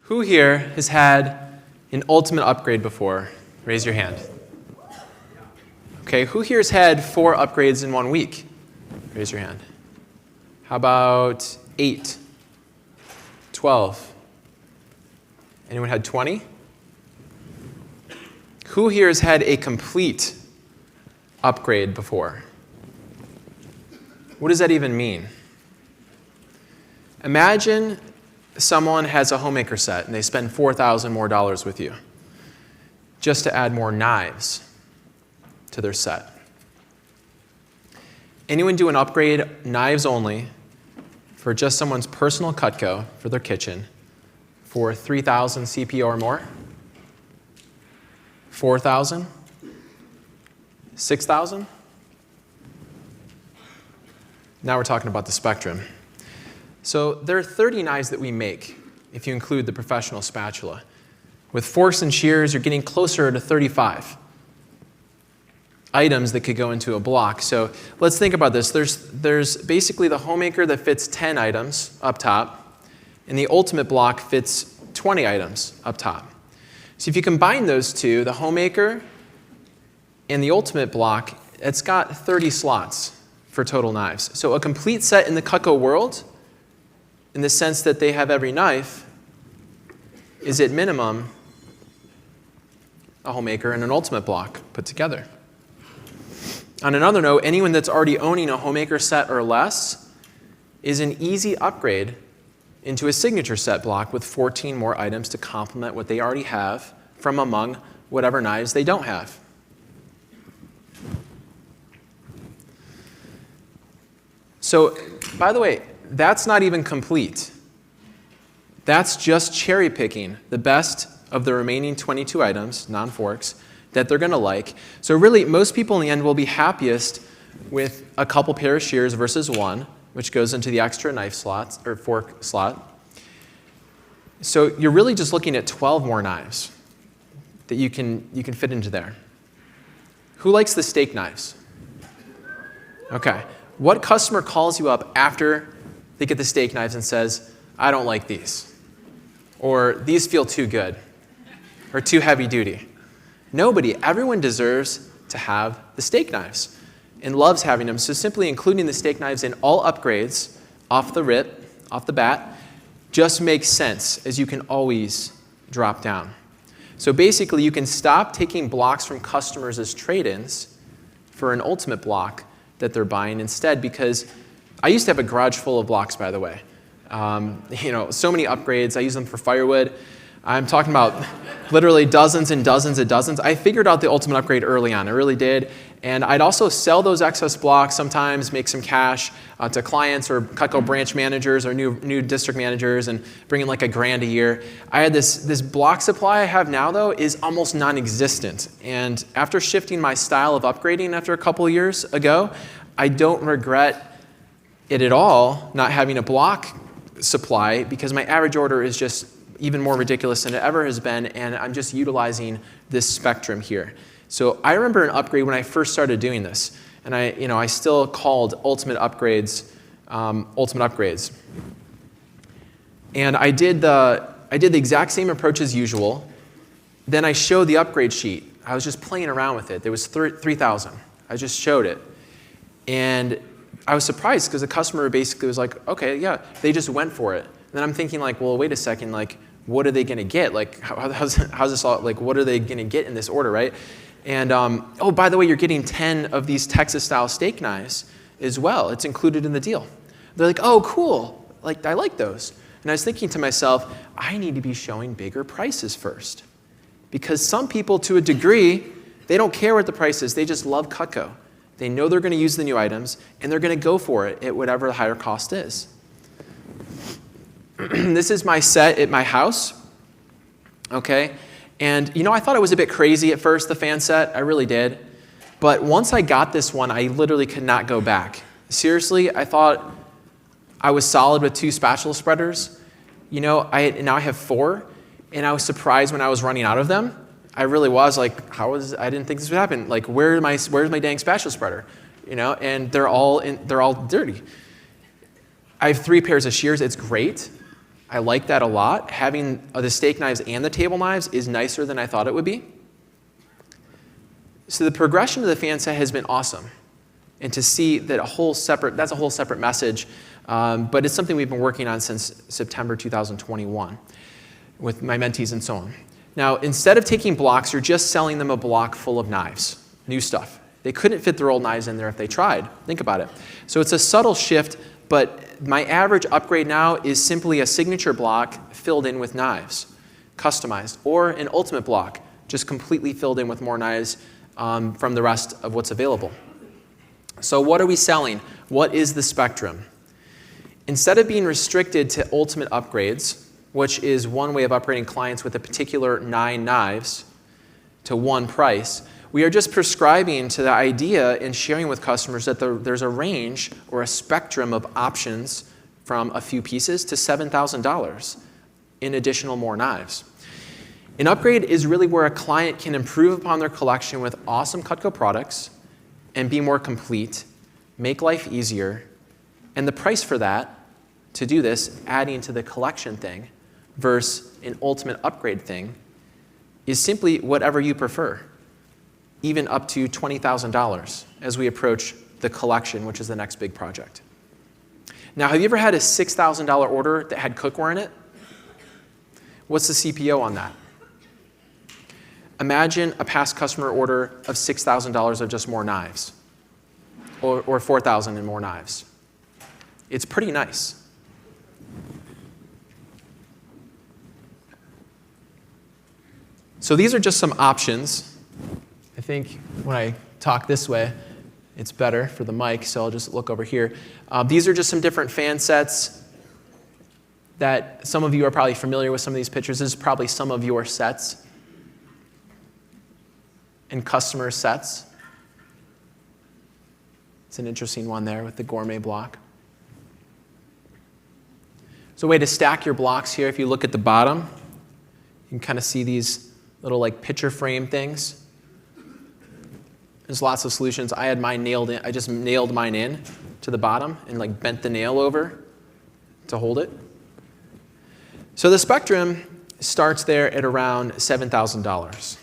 Who here has had an ultimate upgrade before? Raise your hand. Okay, who here has had 4 upgrades in 1 week? Raise your hand. How about 8? 12? Anyone had 20? Who here has had a complete upgrade before? What does that even mean? Imagine someone has a homemaker set and they spend $4,000 more with you just to add more knives to their set. Anyone do an upgrade, knives only, for just someone's personal Cutco for their kitchen for 3,000 CPO or more? 4,000? 6,000? Now we're talking about the spectrum. So there are 30 knives that we make, if you include the professional spatula. With forks and shears, you're getting closer to 35 items that could go into a block. So let's think about this. There's basically the homemaker that fits 10 items up top, and the ultimate block fits 20 items up top. So if you combine those two, the homemaker and the ultimate block, it's got 30 slots for total knives. So a complete set in the Cutco world, in the sense that they have every knife, is at minimum a homemaker and an ultimate block put together. On another note, anyone that's already owning a homemaker set or less is an easy upgrade into a signature set block with 14 more items to complement what they already have from among whatever knives they don't have. So, by the way, that's not even complete. That's just cherry picking the best of the remaining 22 items, non-forks, that they're going to like. So really, most people in the end will be happiest with a couple pair of shears versus 1, which goes into the extra knife slot or fork slot. So you're really just looking at 12 more knives that you can fit into there. Who likes the steak knives? Okay. What customer calls you up after they get the steak knives and says, I don't like these, or these feel too good, or too heavy duty? Nobody. Everyone deserves to have the steak knives and loves having them. So simply including the steak knives in all upgrades off the rip, off the bat, just makes sense, as you can always drop down. So basically, you can stop taking blocks from customers as trade-ins for an ultimate block that they're buying instead, because I used to have a garage full of blocks, by the way. So many upgrades. I use them for firewood. I'm talking about literally dozens and dozens and dozens. I figured out the ultimate upgrade early on. I really did. And I'd also sell those excess blocks sometimes, make some cash to clients or Cutco branch managers or new district managers, and bring in like $1,000 a year. I had this block supply I have now, though, is almost non-existent. And after shifting my style of upgrading after a couple of years ago, I don't regret it at all not having a block supply, because my average order is just even more ridiculous than it ever has been, and I'm just utilizing this spectrum here. So I remember an upgrade when I first started doing this, and I still called ultimate upgrades. And I did the exact same approach as usual. Then I showed the upgrade sheet. I was just playing around with it. There was 3,000. I just showed it. And I was surprised because the customer basically was like, okay, yeah, they just went for it. And then I'm thinking like, well, wait a second, like, what are they going to get? Like, how's this all, like, what are they going to get in this order, right? And, oh, by the way, you're getting 10 of these Texas-style steak knives as well. It's included in the deal. They're like, oh, cool. Like, I like those. And I was thinking to myself, I need to be showing bigger prices first. Because some people, to a degree, they don't care what the price is. They just love Cutco. They know they're going to use the new items, and they're going to go for it at whatever the higher cost is. This is my set at my house, okay? And I thought it was a bit crazy at first, the fan set. I really did. But once I got this one, I literally could not go back. Seriously, I thought I was solid with 2 spatula spreaders. Now I have 4, and I was surprised when I was running out of them. I really was like, I didn't think this would happen. Like, where's my dang spatula spreader? And they're all dirty. I have 3 pairs of shears. It's great. I like that a lot. Having the steak knives and the table knives is nicer than I thought it would be. So the progression of the fan set has been awesome. And to see that that's a whole separate message, but it's something we've been working on since September 2021 with my mentees and so on. Now, instead of taking blocks, you're just selling them a block full of knives, new stuff. They couldn't fit their old knives in there if they tried. Think about it. So it's a subtle shift, but my average upgrade now is simply a signature block filled in with knives, customized, or an ultimate block, just completely filled in with more knives from the rest of what's available. So what are we selling? What is the spectrum? Instead of being restricted to ultimate upgrades, which is one way of upgrading clients with a particular 9 knives to one price, we are just prescribing to the idea and sharing with customers that there's a range or a spectrum of options from a few pieces to $7,000 in additional more knives. An upgrade is really where a client can improve upon their collection with awesome Cutco products and be more complete, make life easier, and the price for that, to do this, adding to the collection thing versus an ultimate upgrade thing, is simply whatever you prefer, even up to $20,000 as we approach the collection, which is the next big project. Now, have you ever had a $6,000 order that had cookware in it? What's the CPO on that? Imagine a past customer order of $6,000 of just more knives, or $4,000 and more knives. It's pretty nice. So these are just some options. I think when I talk this way, it's better for the mic, so I'll just look over here. These are just some different fan sets that some of you are probably familiar with some of these pictures. This is probably some of your sets and customer sets. It's an interesting one there with the gourmet block. There's a way to stack your blocks here. If you look at the bottom, you can kind of see these little like picture frame things. There's lots of solutions. I had mine nailed in. I just nailed mine in to the bottom and like bent the nail over to hold it. So the spectrum starts there at around $7,000.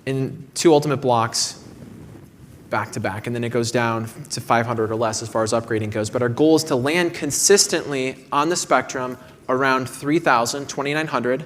In 2 ultimate blocks back to back, and then it goes down to 500 or less as far as upgrading goes. But our goal is to land consistently on the spectrum around 3,000, 2,900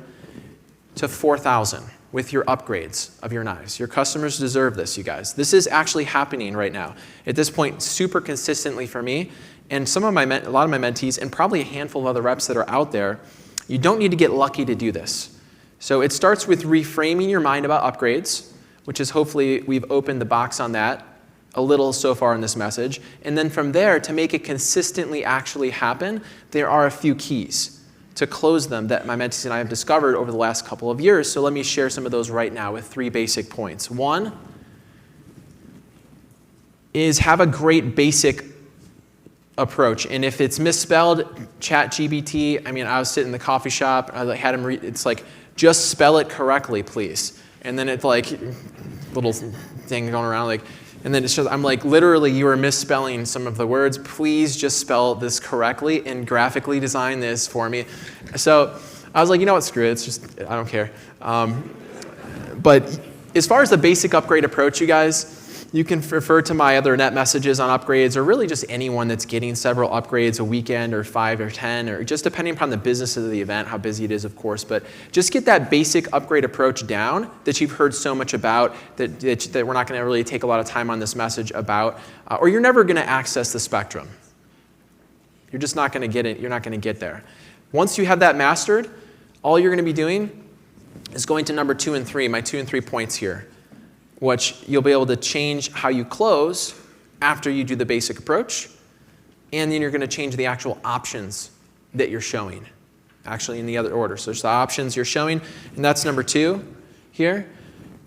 to 4,000 with your upgrades of your knives. Your customers deserve this, you guys. This is actually happening right now. At this point, super consistently for me, and a lot of my mentees, and probably a handful of other reps that are out there. You don't need to get lucky to do this. So it starts with reframing your mind about upgrades, which is hopefully we've opened the box on that a little so far in this message. And then from there, to make it consistently actually happen, there are a few keys to close them that my mentees and I have discovered over the last couple of years. So let me share some of those right now with 3 basic points. One is have a great basic approach. And if it's misspelled, ChatGPT, I was sitting in the coffee shop, I had him read, it's like, just spell it correctly, please. And then it's like, little thing going around, like, and then it shows, I'm like, literally, you are misspelling some of the words. Please just spell this correctly and graphically design this for me. So I was like, you know what, screw it. It's just, I don't care. But as far as the basic upgrade approach, you guys, you can refer to my other net messages on upgrades, or really just anyone that's getting several upgrades a weekend, or 5 or 10, or just depending upon the business of the event, how busy it is, of course. But just get that basic upgrade approach down that you've heard so much about, that we're not going to really take a lot of time on this message about, or you're never going to access the spectrum. You're just not going to get it. You're not going to get there. Once you have that mastered, all you're going to be doing is going to number 2 and 3, my 2 and 3 points here, which you'll be able to change how you close after you do the basic approach, and then you're going to change the actual options that you're showing, actually in the other order. So it's the options you're showing, and that's number 2 here,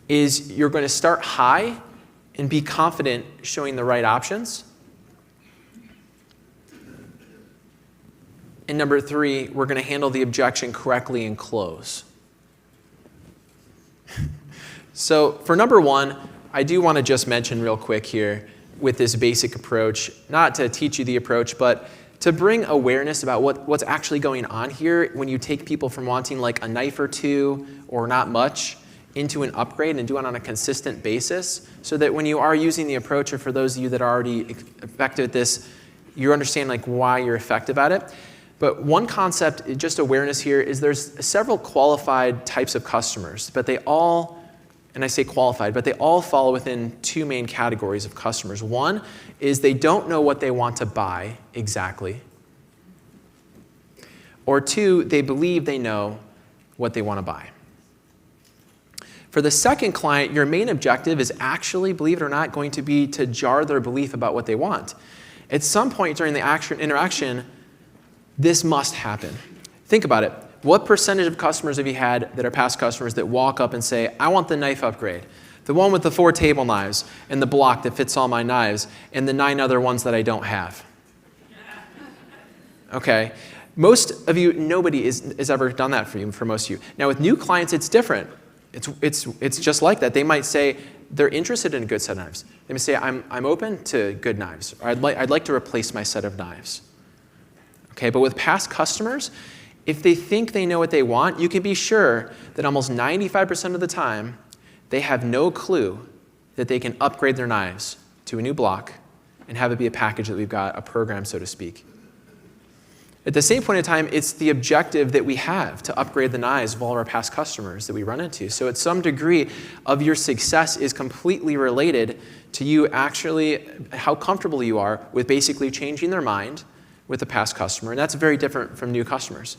is you're going to start high and be confident showing the right options. And number 3, we're going to handle the objection correctly and close. So for number 1, I do want to just mention real quick here with this basic approach, not to teach you the approach, but to bring awareness about what's actually going on here when you take people from wanting like a knife or two or not much into an upgrade and do it on a consistent basis, so that when you are using the approach, or for those of you that are already effective at this, you understand like why you're effective at it. But one concept, just awareness here, is there's several qualified types of customers, but they all, and I say qualified, but they all fall within two main categories of customers. One is they don't know what they want to buy exactly. Or two, they believe they know what they want to buy. For the second client, your main objective is actually, believe it or not, going to be to jar their belief about what they want. At some point during the interaction, this must happen. Think about it. What percentage of customers have you had that are past customers that walk up and say, I want the knife upgrade, the one with the 4 table knives and the block that fits all my knives and the 9 other ones that I don't have? Okay. Most of you, nobody has ever done that for you, for most of you. Now with new clients, it's different. It's just like that. They might say they're interested in a good set of knives. They may say, I'm open to good knives, or I'd like to replace my set of knives. Okay, but with past customers, if they think they know what they want, you can be sure that almost 95% of the time, they have no clue that they can upgrade their knives to a new block and have it be a package that we've got, a program, so to speak. At the same point in time, it's the objective that we have to upgrade the knives of all of our past customers that we run into. So at some degree of your success is completely related to you actually, how comfortable you are with basically changing their mind with a past customer. And that's very different from new customers.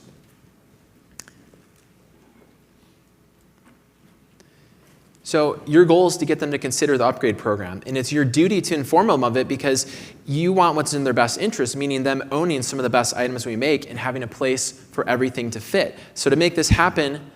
So your goal is to get them to consider the upgrade program. And it's your duty to inform them of it because you want what's in their best interest, meaning them owning some of the best items we make and having a place for everything to fit. So to make this happen,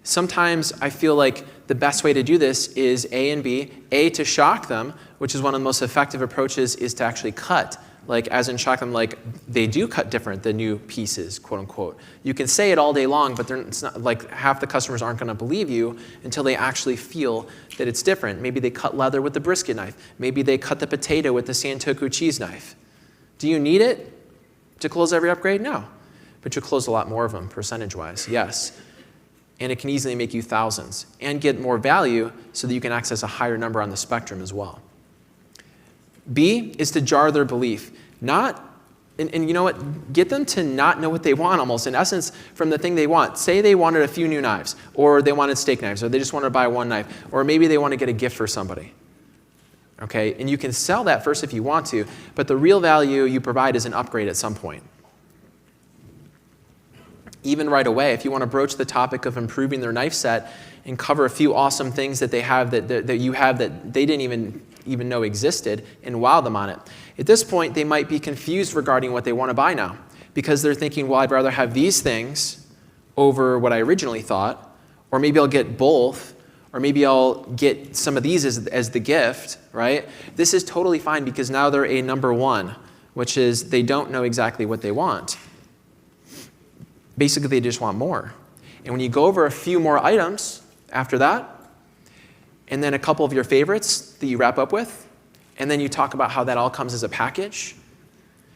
sometimes I feel like the best way to do this is A and B. A, to shock them, which is one of the most effective approaches, is to actually cut. Like, as in shock them, like they do cut different, the new pieces, quote unquote. You can say it all day long, but it's not, like half the customers aren't going to believe you until they actually feel that it's different. Maybe they cut leather with the brisket knife. Maybe they cut the potato with the Santoku cheese knife. Do you need it to close every upgrade? No. But you'll close a lot more of them, percentage-wise, yes. And it can easily make you thousands and get more value so that you can access a higher number on the spectrum as well. B is to jar their belief. And you know what? Get them to not know what they want almost, in essence, from the thing they want. Say they wanted a few new knives, or they wanted steak knives, or they just wanted to buy one knife, or maybe they want to get a gift for somebody. Okay? And you can sell that first if you want to, but the real value you provide is an upgrade at some point. Even right away, if you want to broach the topic of improving their knife set and cover a few awesome things that they have that you have that they didn't even know existed, and wow them on it. At this point, they might be confused regarding what they want to buy now, because they're thinking, well, I'd rather have these things over what I originally thought, or maybe I'll get both, or maybe I'll get some of these as the gift, right? This is totally fine because now they're a number one, which is they don't know exactly what they want. Basically, they just want more. And when you go over a few more items after that, and then a couple of your favorites that you wrap up with, and then you talk about how that all comes as a package,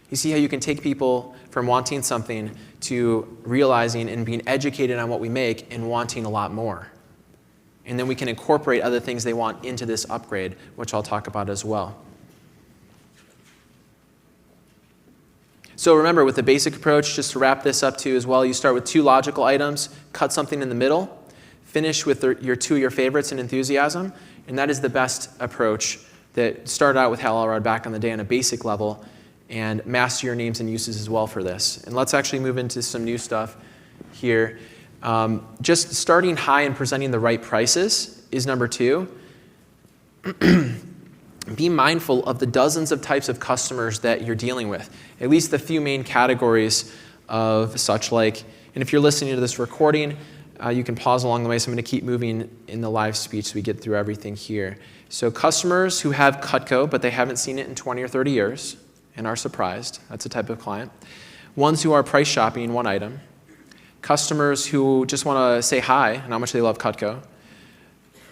you see how you can take people from wanting something to realizing and being educated on what we make and wanting a lot more. And then we can incorporate other things they want into this upgrade, which I'll talk about as well. So remember, with the basic approach, just to wrap this up too as well, you start with 2 logical items, cut something in the middle, finish with your 2 of your favorites and enthusiasm, and that is the best approach that started out with Hal Elrod back on the day on a basic level, and master your names and uses as well for this. And let's actually move into some new stuff here. Just starting high and presenting the right prices is number 2. Be mindful of the dozens of types of customers that you're dealing with, at least the few main categories of such like, and if you're listening to this recording, you can pause along the way, so I'm going to keep moving in the live speech so we get through everything here. So customers who have Cutco, but they haven't seen it in 20 or 30 years and are surprised. That's a type of client. Ones who are price shopping one item. Customers who just want to say hi and how much they love Cutco.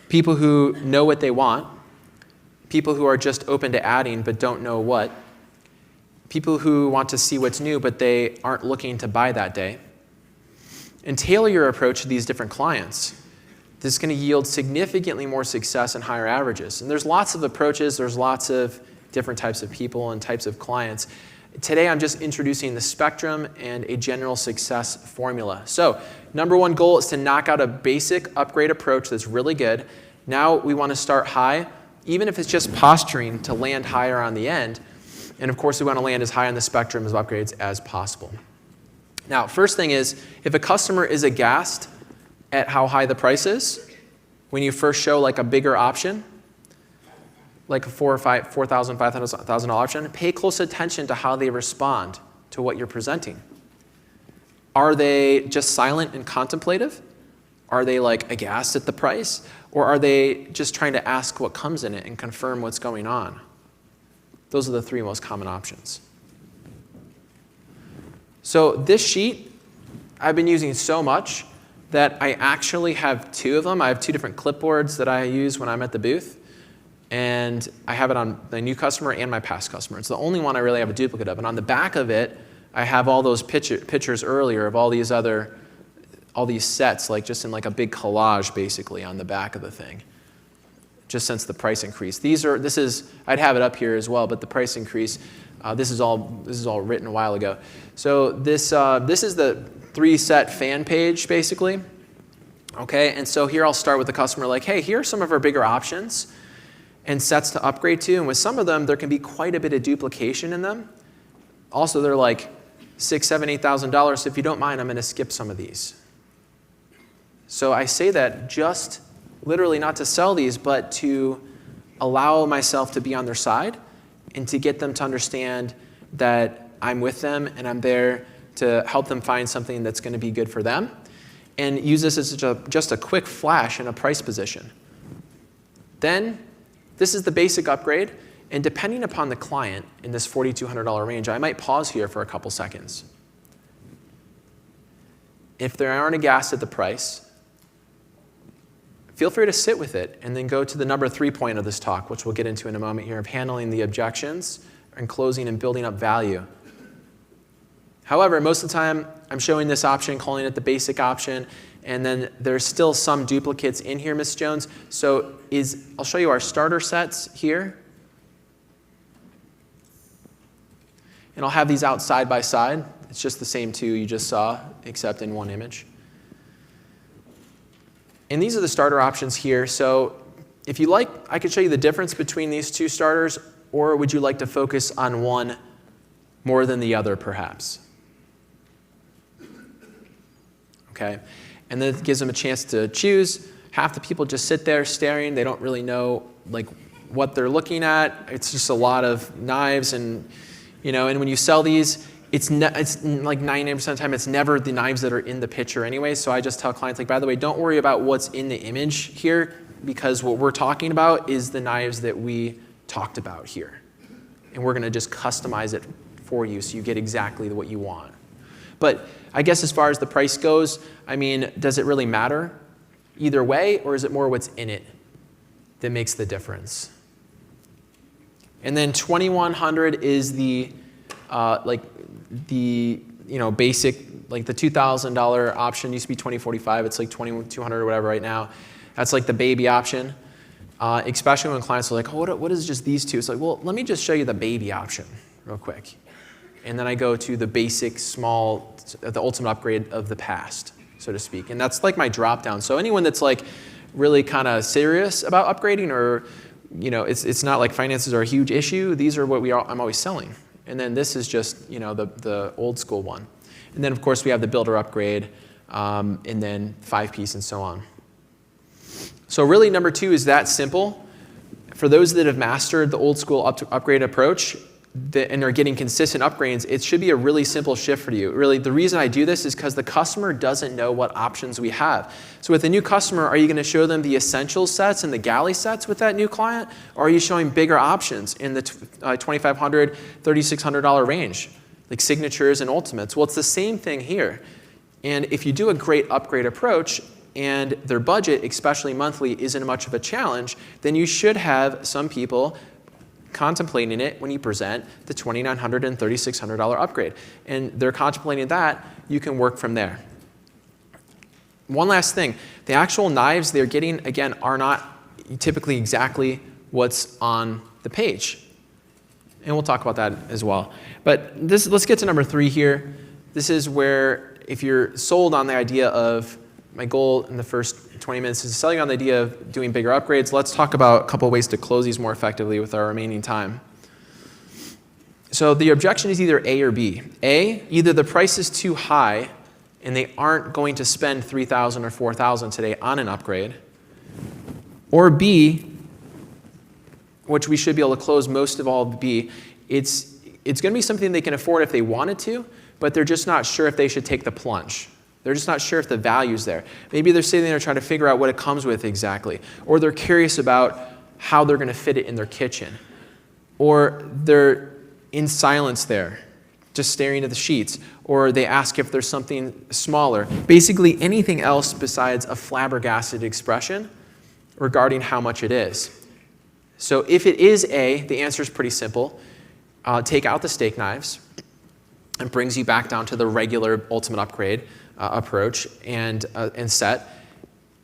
People who know what they want. people who are just open to adding but don't know what, people who want to see what's new but they aren't looking to buy that day. And tailor your approach to these different clients. This is going to yield significantly more success and higher averages. And there's lots of approaches, there's lots of different types of people and types of clients. Today I'm just introducing the spectrum and a general success formula. So number one goal is to knock out a basic upgrade approach that's really good. Now we want to start high, even if it's just posturing to land higher on the end. And of course we want to land as high on the spectrum of upgrades as possible. Now, first thing is, if a customer is aghast at how high the price is, when you first show like a bigger option, like a $4,000, $5,000 option, pay close attention to how they respond to what you're presenting. Are they just silent and contemplative? Are they like aghast at the price? Or are they just trying to ask what comes in it and confirm what's going on? Those are the three most common options. So this sheet I've been using so much that I actually have two of them. I have two different clipboards that I use when I'm at the booth. And I have it on my new customer and my past customer. It's the only one I really have a duplicate of. And on the back of it, I have all those pictures earlier of all these sets, like just in like a big collage basically on the back of the thing, just since the price increase. I'd have it up here as well, but the price increase, this is all written a while ago. So this is the 3-set fan page basically. Okay, and so here I'll start with the customer like, hey, here are some of our bigger options and sets to upgrade to. And with some of them, there can be quite a bit of duplication in them. Also, they're like $6,000, $7,000, $8,000. So if you don't mind, I'm going to skip some of these. So I say that just literally not to sell these, but to allow myself to be on their side and to get them to understand that I'm with them and I'm there to help them find something that's going to be good for them, and use this as just a quick flash in a price position. Then, this is the basic upgrade, and depending upon the client in this $4,200 range, I might pause here for a couple seconds. If they aren't aghast at the price, feel free to sit with it and then go to the number 3 point of this talk, which we'll get into in a moment here, of handling the objections and closing and building up value. However, most of the time, I'm showing this option, calling it the basic option, and then there's still some duplicates in here, Ms. Jones. So I'll show you our starter sets here. And I'll have these out side by side. It's just the same two you just saw, except in one image. And these are the starter options here. So if you like, I could show you the difference between these two starters, or would you like to focus on one more than the other, perhaps? Okay, and then it gives them a chance to choose. Half the people just sit there staring. They don't really know like what they're looking at. It's just a lot of knives, and and when you sell these, it's like 99% of the time it's never the knives that are in the picture anyway. So I just tell clients, like, by the way, don't worry about what's in the image here, because what we're talking about is the knives that we talked about here, and we're going to just customize it for you so you get exactly what you want. But I guess as far as the price goes, I mean, does it really matter either way, or is it more what's in it that makes the difference? And then 2100 is the basic, like the $2,000 option used to be 2045. It's like 2200 or whatever right now. That's like the baby option, especially when clients are like, oh, what is just these two? It's like, well, let me just show you the baby option real quick. And then I go to the basic, small, the ultimate upgrade of the past, so to speak. And that's like my drop down. So anyone that's like really kind of serious about upgrading, or it's not like finances are a huge issue, these are what I'm always selling. And then this is just the old school one. And then of course we have the builder upgrade, and then 5-piece and so on. So really number 2 is that simple. For those that have mastered the old school upgrade approach, and are getting consistent upgrades, it should be a really simple shift for you. Really, the reason I do this is because the customer doesn't know what options we have. So with a new customer, are you going to show them the essential sets and the galley sets with that new client? Or are you showing bigger options in the $2,500, $3,600 range, like signatures and ultimates? Well, it's the same thing here. And if you do a great upgrade approach, and their budget, especially monthly, isn't much of a challenge, then you should have some people contemplating it when you present the $2,900 and $3,600 upgrade. And they're contemplating that, you can work from there. One last thing, the actual knives they're getting, again, are not typically exactly what's on the page. And we'll talk about that as well. But let's get to number 3 here. This is where if you're sold on the idea of my goal in the first 20 minutes is to sell you on the idea of doing bigger upgrades, let's talk about a couple of ways to close these more effectively with our remaining time. So the objection is either A or B. A, either the price is too high and they aren't going to spend $3,000 or $4,000 today on an upgrade. Or B, which we should be able to close most of all B, it's going to be something they can afford if they wanted to, but they're just not sure if they should take the plunge. They're just not sure if the value's there. Maybe they're sitting there trying to figure out what it comes with exactly. Or they're curious about how they're going to fit it in their kitchen. Or they're in silence there, just staring at the sheets. Or they ask if there's something smaller. Basically anything else besides a flabbergasted expression regarding how much it is. So if it is A, the answer is pretty simple. Take out the steak knives. It brings you back down to the regular ultimate upgrade approach and set.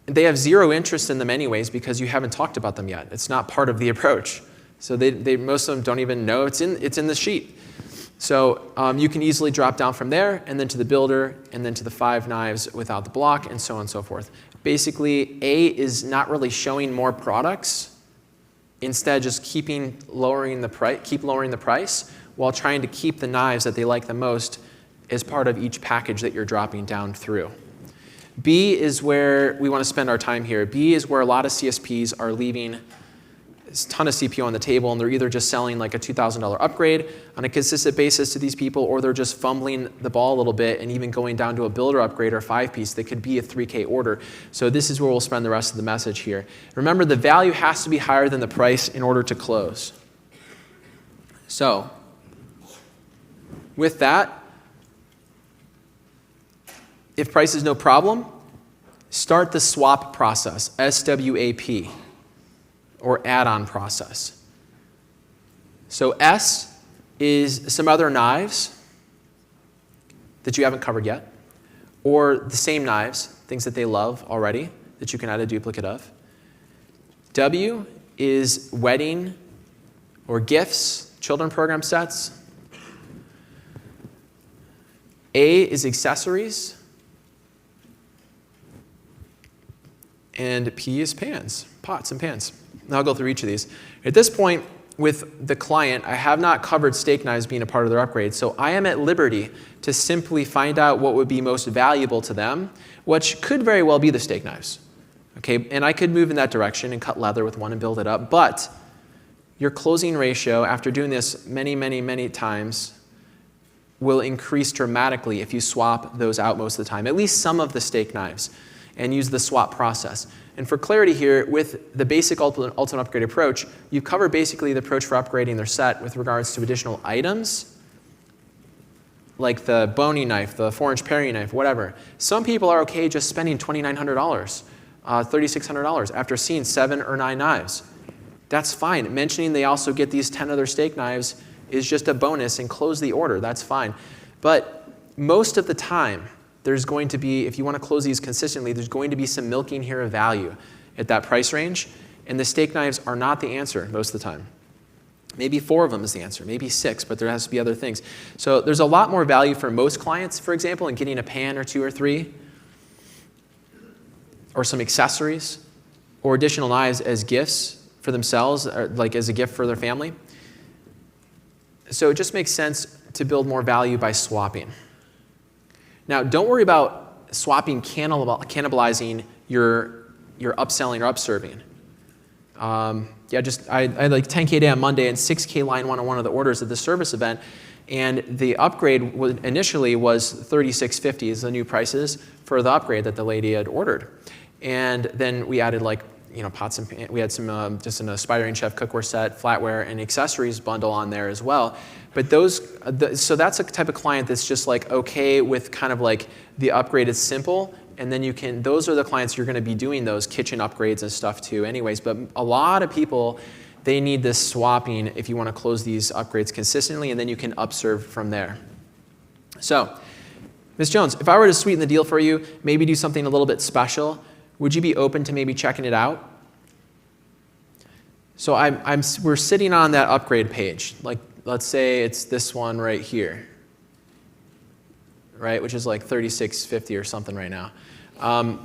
They have zero interest in them anyways because you haven't talked about them yet. It's not part of the approach. So most of them don't even know it's in the sheet. So you can easily drop down from there and then to the builder and then to the 5 knives without the block and so on and so forth. Basically, A is not really showing more products. Instead, just keep lowering the price while trying to keep the knives that they like the most as part of each package that you're dropping down through. B is where we want to spend our time here. B is where a lot of CSPs are leaving a ton of CPU on the table, and they're either just selling like a $2,000 upgrade on a consistent basis to these people, or they're just fumbling the ball a little bit and even going down to a builder upgrade or 5-piece that could be a 3K order. So this is where we'll spend the rest of the message here. Remember, the value has to be higher than the price in order to close. So with that, if price is no problem, start the swap process, SWAP, or add-on process. So S is some other knives that you haven't covered yet, or the same knives, things that they love already that you can add a duplicate of. W is wedding or gifts, children program sets. A is accessories. And P is pans, pots and pans. And I'll go through each of these. At this point, with the client, I have not covered steak knives being a part of their upgrade, so I am at liberty to simply find out what would be most valuable to them, which could very well be the steak knives. Okay, and I could move in that direction and cut leather with one and build it up, but your closing ratio, after doing this many, many, many times, will increase dramatically if you swap those out most of the time, at least some of the steak knives, and use the swap process. And for clarity here, with the basic ultimate upgrade approach, you cover basically the approach for upgrading their set with regards to additional items, like the boning knife, the 4-inch paring knife, whatever. Some people are okay just spending $2,900, $3,600 after seeing 7 or 9 knives. That's fine. Mentioning they also get these 10 other steak knives is just a bonus, and close the order. That's fine. But most of the time, there's going to be, if you want to close these consistently, there's going to be some milking here of value at that price range. And the steak knives are not the answer most of the time. Maybe 4 of them is the answer, maybe 6, but there has to be other things. So there's a lot more value for most clients, for example, in getting a pan or 2 or 3, or some accessories, or additional knives as gifts for themselves, or like as a gift for their family. So it just makes sense to build more value by swapping. Now, don't worry about swapping cannibalizing your upselling or upserving. I had like 10K day on Monday and 6K line 1 on one of the orders at the service event, and the upgrade initially was $36.50 is the new prices for the upgrade that the lady had ordered. And then we added like, pots and pans. We had some just an aspiring chef cookware set, flatware, and accessories bundle on there as well. But so that's a type of client that's just like okay with kind of like the upgrade is simple, and then those are the clients you're going to be doing those kitchen upgrades and stuff to anyways. But a lot of people, they need this swapping if you want to close these upgrades consistently, and then you can upserve from there. So, Ms. Jones, if I were to sweeten the deal for you, maybe do something a little bit special, would you be open to maybe checking it out? So we're sitting on that upgrade page. Like, let's say it's this one right here, right, which is like $36.50 or something right now.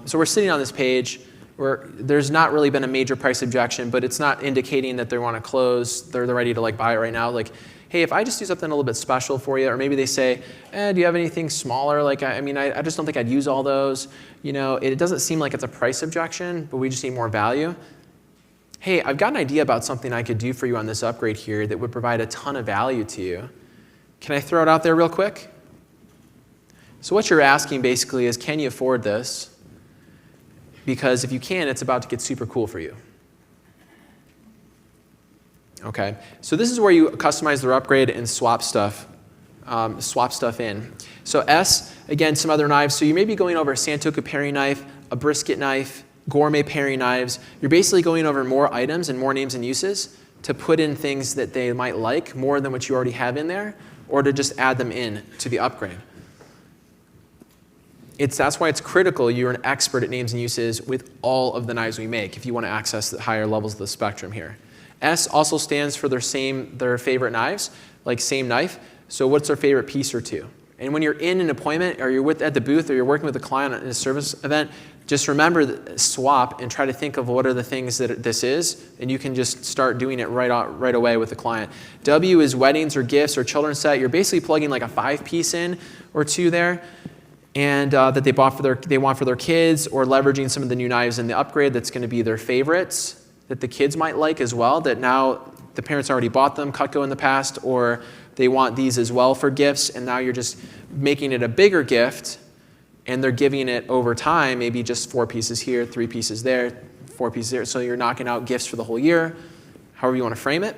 So we're sitting on this page where there's not really been a major price objection, but it's not indicating that they want to close, they're ready to like buy it right now. Like, hey, if I just do something a little bit special for you, or maybe they say, do you have anything smaller? Like, I just don't think I'd use all those. You know, it doesn't seem like it's a price objection, but we just need more value. Hey, I've got an idea about something I could do for you on this upgrade here that would provide a ton of value to you. Can I throw it out there real quick? So what you're asking basically is, can you afford this? Because if you can, it's about to get super cool for you. Okay, so this is where you customize their upgrade and swap stuff in. So S, again, some other knives. So you may be going over a Santoku paring knife, a brisket knife, gourmet paring knives. You're basically going over more items and more names and uses to put in things that they might like more than what you already have in there, or to just add them in to the upgrade. That's why it's critical you're an expert at names and uses with all of the knives we make if you want to access the higher levels of the spectrum here. S also stands for their favorite knives, like same knife. So what's their favorite piece or two? And when you're in an appointment, or you're at the booth, or you're working with a client in a service event, just remember swap and try to think of what are the things that this is, and you can just start doing it right away with the client. W is weddings or gifts or children's set. You're basically plugging like a 5-piece in or two there, and that they want for their kids, or leveraging some of the new knives in the upgrade that's going to be their favorites that the kids might like as well, that now the parents already bought them Cutco in the past, or they want these as well for gifts, and now you're just making it a bigger gift, and they're giving it over time, maybe just 4 pieces here, 3 pieces there, 4 pieces there, so you're knocking out gifts for the whole year, however you want to frame it.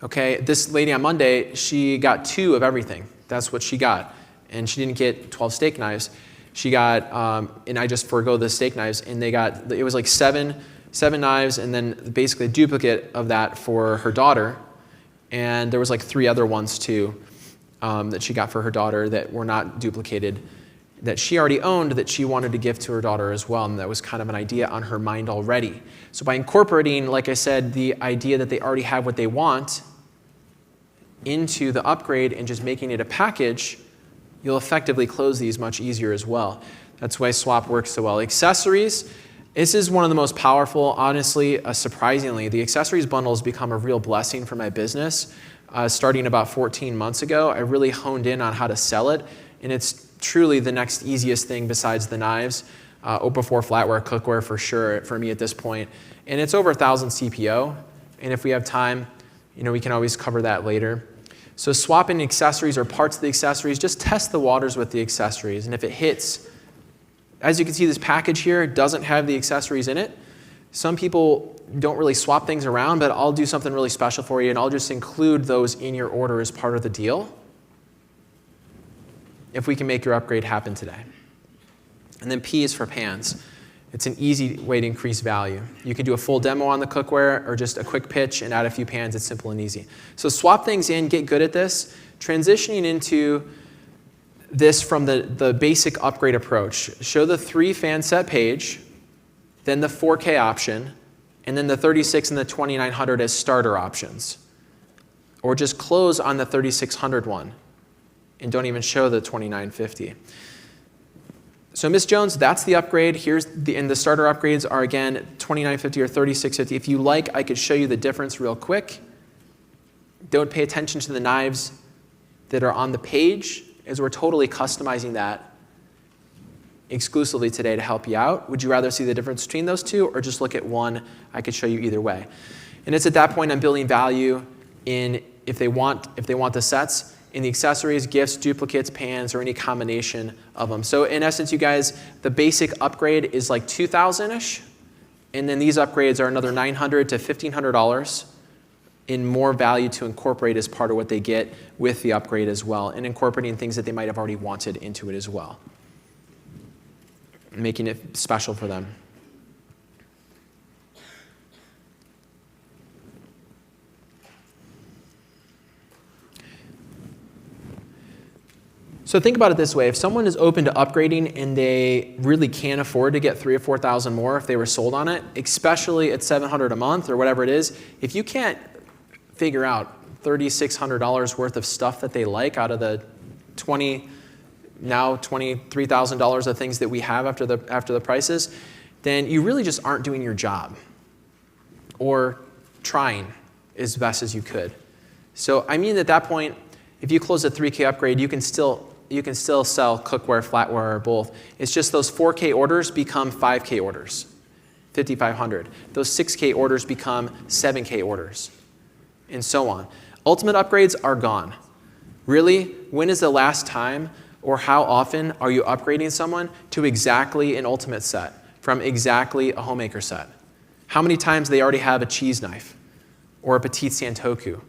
Okay, this lady on Monday, she got 2 of everything. That's what she got. And she didn't get 12 steak knives. She got, and I just forego the steak knives, and it was like 7 knives, and then basically a duplicate of that for her daughter. And there was like 3 other ones too that she got for her daughter that were not duplicated, that she already owned, that she wanted to give to her daughter as well. And that was kind of an idea on her mind already. So by incorporating, like I said, the idea that they already have what they want into the upgrade and just making it a package, you'll effectively close these much easier as well. That's why swap works so well. Accessories, this is one of the most powerful, honestly, surprisingly. The accessories bundle has become a real blessing for my business. Starting about 14 months ago, I really honed in on how to sell it, and it's truly the next easiest thing besides the knives, before flatware, cookware for sure for me at this point. And it's over 1,000 CPO, and if we have time, we can always cover that later. So swapping accessories or parts of the accessories, just test the waters with the accessories. And if it hits, as you can see, this package here doesn't have the accessories in it. Some people don't really swap things around, but I'll do something really special for you, and I'll just include those in your order as part of the deal if we can make your upgrade happen today. And then P is for pans. It's an easy way to increase value. You can do a full demo on the cookware or just a quick pitch and add a few pans. It's simple and easy. So swap things in, get good at this. Transitioning into this from the basic upgrade approach. Show the 3 fan set page, then the 4K option, and then the 36 and the 2900 as starter options. Or just close on the 3600 one and don't even show the 2950. So Ms. Jones, that's the upgrade. And the starter upgrades are, again, 2950 or 3650. If you like, I could show you the difference real quick. Don't pay attention to the knives that are on the page, as we're totally customizing that exclusively today to help you out. Would you rather see the difference between those two, or just look at one? I could show you either way. And it's at that point I'm building value in if they want the sets, in the accessories, gifts, duplicates, pans, or any combination of them. So in essence, you guys, the basic upgrade is like $2,000-ish, and then these upgrades are another $900 to $1,500 in more value to incorporate as part of what they get with the upgrade as well, and incorporating things that they might have already wanted into it as well. making it special for them. So think about it this way. If someone is open to upgrading and they really can't afford to get $3,000 or $4,000 more if they were sold on it, especially at $700 a month or whatever it is, if you can't figure out $3,600 worth of stuff that they like out of the now $23,000 of things that we have after the prices, then you really just aren't doing your job or trying as best as you could. So I mean, at that point, if you close a 3K upgrade, you can still sell cookware, flatware, or both. It's just those 4K orders become 5K orders, 5,500. Those 6K orders become 7K orders, and so on. Ultimate upgrades are gone. Really, when is the last time or how often are you upgrading someone to exactly an ultimate set from exactly a homemaker set? How many times they already have a cheese knife or a petite santoku?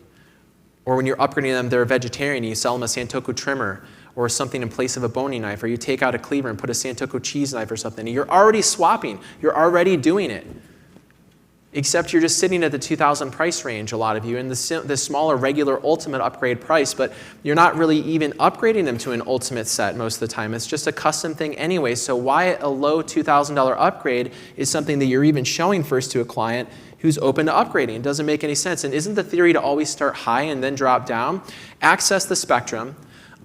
Or when you're upgrading them, they're a vegetarian, you sell them a santoku trimmer or something in place of a boning knife, or you take out a cleaver and put a santoku cheese knife or something. You're already swapping. You're already doing it. Except you're just sitting at the $2,000 price range, a lot of you, in the smaller regular ultimate upgrade price, but you're not really even upgrading them to an ultimate set most of the time. It's just a custom thing anyway. So why a low $2,000 upgrade is something that you're even showing first to a client who's open to upgrading. It doesn't make any sense. And isn't the theory to always start high and then drop down? Access the spectrum,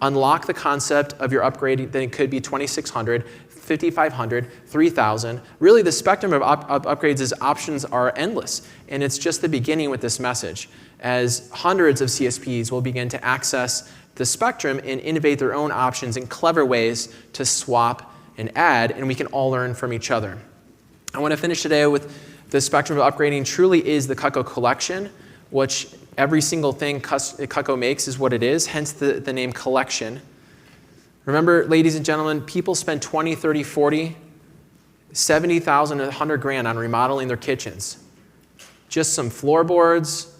unlock the concept of your upgrade, then it could be 2,600, 5,500, 3,000. Really, the spectrum of upgrades is options are endless. And it's just the beginning with this message, as hundreds of CSPs will begin to access the spectrum and innovate their own options in clever ways to swap and add, and we can all learn from each other. I want to finish today with the spectrum of upgrading truly is the Cutco collection, which every single thing Cutco makes is what it is, hence the name collection. Remember, ladies and gentlemen, people spend 20, 30, 40, 70,000, 100 grand on remodeling their kitchens. Just some floorboards,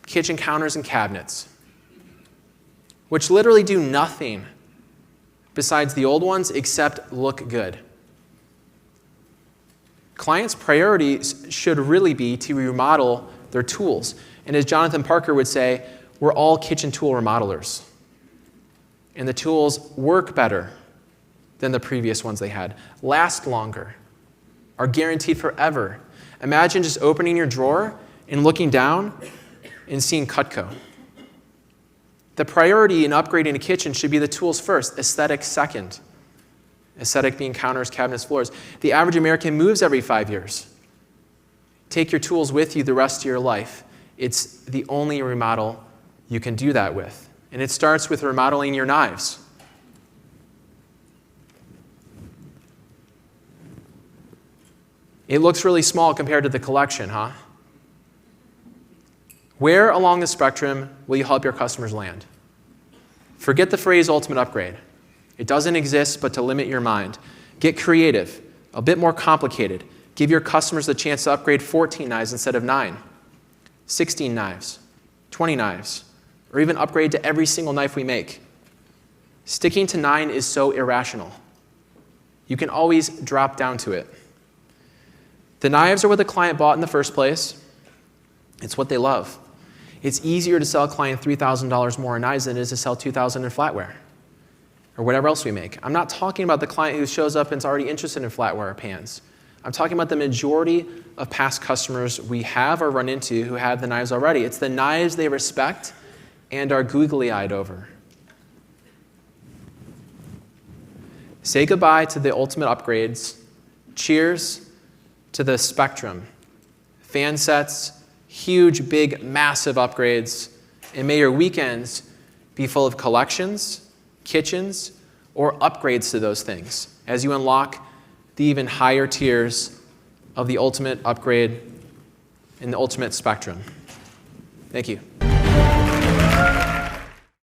kitchen counters, and cabinets, which literally do nothing besides the old ones except look good. Clients' priorities should really be to remodel their tools. And as Jonathan Parker would say, we're all kitchen tool remodelers. And the tools work better than the previous ones they had, last longer, are guaranteed forever. Imagine just opening your drawer and looking down and seeing Cutco. The priority in upgrading a kitchen should be the tools first, aesthetic second. Aesthetic being counters, cabinets, floors. The average American moves every 5 years. Take your tools with you the rest of your life. It's the only remodel you can do that with. And it starts with remodeling your knives. It looks really small compared to the collection, huh? Where along the spectrum will you help your customers land? Forget the phrase ultimate upgrade. It doesn't exist but to limit your mind. Get creative, a bit more complicated. Give your customers the chance to upgrade 14 knives instead of 9, 16 knives, 20 knives, or even upgrade to every single knife we make. Sticking to 9 is so irrational. You can always drop down to it. The knives are what the client bought in the first place. It's what they love. It's easier to sell a client $3,000 more in knives than it is to sell $2,000 in flatware or whatever else we make. I'm not talking about the client who shows up and is already interested in flatware or pans. I'm talking about the majority of past customers we have or run into who have the knives already. It's the knives they respect and are googly-eyed over. Say goodbye to the ultimate upgrades. Cheers to the spectrum. Fan sets, huge, big, massive upgrades. And may your weekends be full of collections, kitchens, or upgrades to those things as you unlock the even higher tiers of the ultimate upgrade in the ultimate spectrum. Thank you.